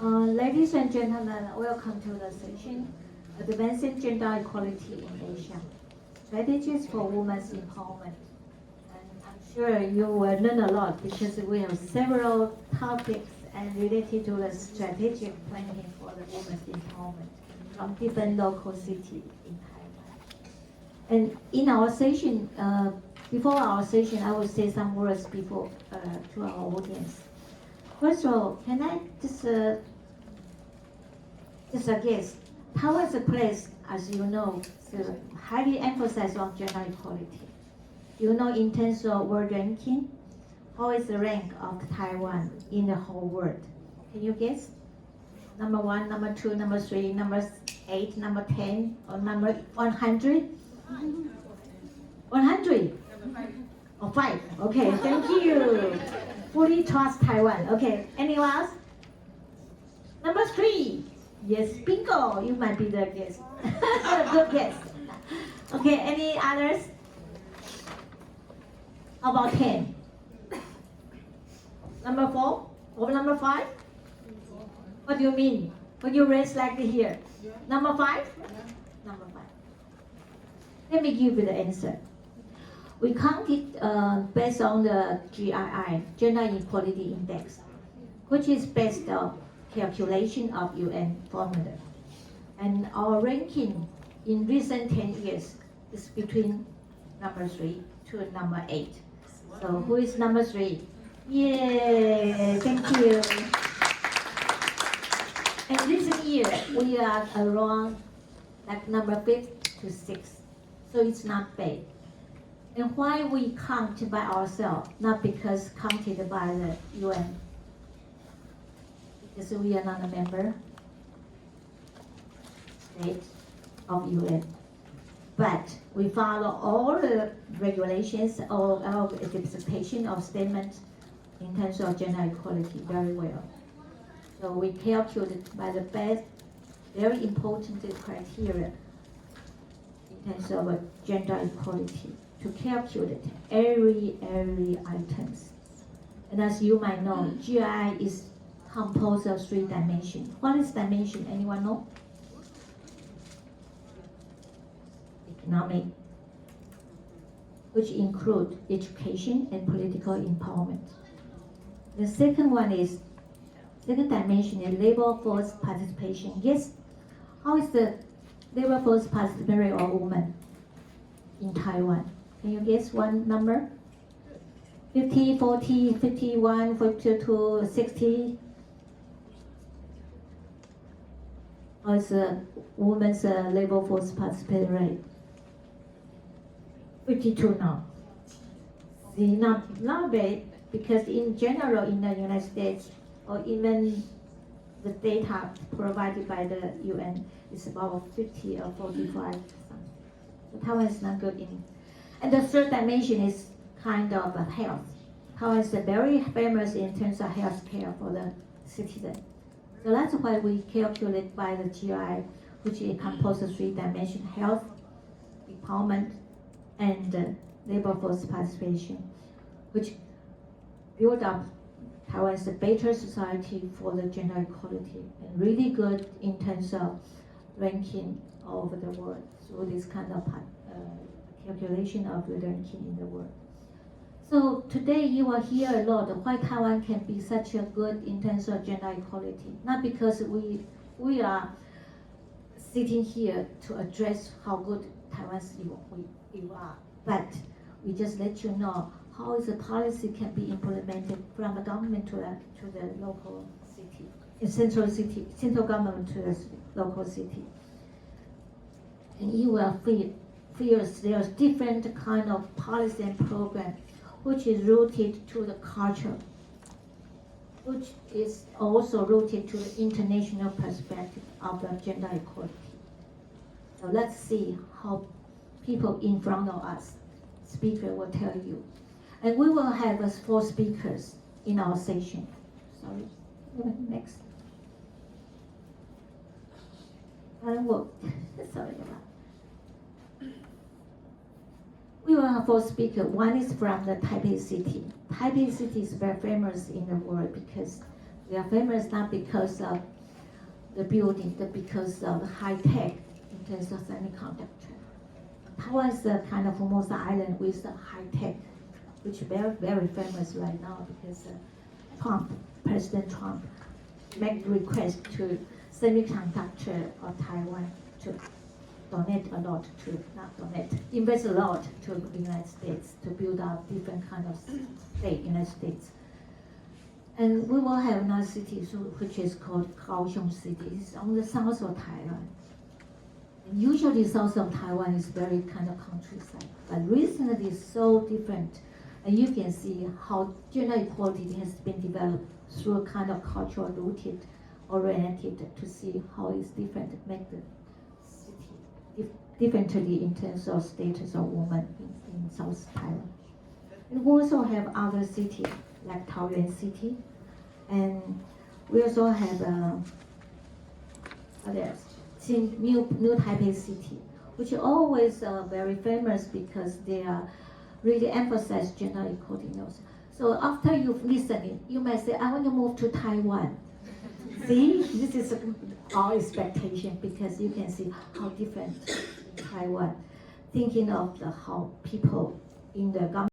Ladies and gentlemen, welcome to the session, Advancing Gender Equality in Asia, Strategies for Women's Empowerment. And I'm sure you will learn a lot because we have several topics and related to the strategic planning for the women's empowerment from different local cities in Taiwan. And in our session, before our session, I will say some words before to our audience. First of all, can I just guess, Taiwan is a place, as you know, so highly emphasized on gender equality. You know, in terms of world ranking, how is the rank of Taiwan in the whole world? Can you guess? Number 1, number 2, number 3, number 8, number 10, or number 100? 100? Or 5? Okay, thank you. Fully trust Taiwan. Okay, anyone else? Number 3. Yes, bingo. You might be the guest. Good guess. Okay, any others? How about 10? Number 4? Or number 5? What do you mean? When you raise like here? Number 5? Number 5. Let me give you the answer. We counted based on the GII, Gender Equality Index, which is based on calculation of UN formula. And our ranking in recent 10 years is between number 3 to number 8. So who is number 3? Yay, thank you. And this year, we are around like number 5 to 6. So it's not bad. And why we count by ourselves, not because counted by the UN? Because we are not a member state of UN. But we follow all the regulations of participation of statements in terms of gender equality very well. So we calculate by the best, very important criteria in terms of gender equality to calculate every items. And as you might know, GI is composed of 3 dimensions. What is dimension? Anyone know? Economic, which include education and political empowerment. The second dimension is labor force participation. Yes, how is the labor force participatory of women in Taiwan? Can you guess one number? 50, 40, 51, 42, 60? How is the women's labor force participation rate? 52 now. See, not bad, because in general in the United States, or even the data provided by the UN is about 50 or 45. So Taiwan is not good in. And the third dimension is kind of health. Taiwan is very famous in terms of health care for the citizen. So that's why we calculate by the GI, which is composed of 3 dimensions: health, empowerment, and labor force participation, which build up Taiwan as a better society for the gender equality and really good in terms of ranking all over the world. So this kind of calculation of the ranking in the world. So today you will hear a lot of why Taiwan can be such a good in terms of gender equality. Not because we are sitting here to address how good Taiwan's you are, but we just let you know how the policy can be implemented from the government to the local city, central government to the local city. And you will feel there's different kind of policy and program which is rooted to the culture, which is also rooted to the international perspective of the gender equality. So let's see how people in front of us, speaker will tell you. And we will have 4 speakers in our session. Sorry, next. Sorry about. We will have 4 speakers. One is from the Taipei city. Taipei city is very famous in the world because We are famous not because of the building, but because of the high tech in terms of semiconductor. Taiwan is a kind of Formosa island with a high tech, which is very, very famous right now because President Trump made the request to semiconductor of Taiwan to donate a lot to, not donate, invest a lot to the United States to build up different kind of state, United States. And we will have another city which is called Kaohsiung City. It's on the south of Taiwan. And usually south of Taiwan is very kind of countryside, but recently it's so different. And you can see how gender equality has been developed through a kind of cultural rooted, oriented to see how it's different, make the city differently in terms of status of women in South Taiwan. And we also have other cities like Taoyuan City, and we also have new Taipei City, which are always very famous because they are really emphasize gender equality. So after you've listened, you might say, I want to move to Taiwan. See, this is our expectation because you can see how different Taiwan, thinking of how people in the government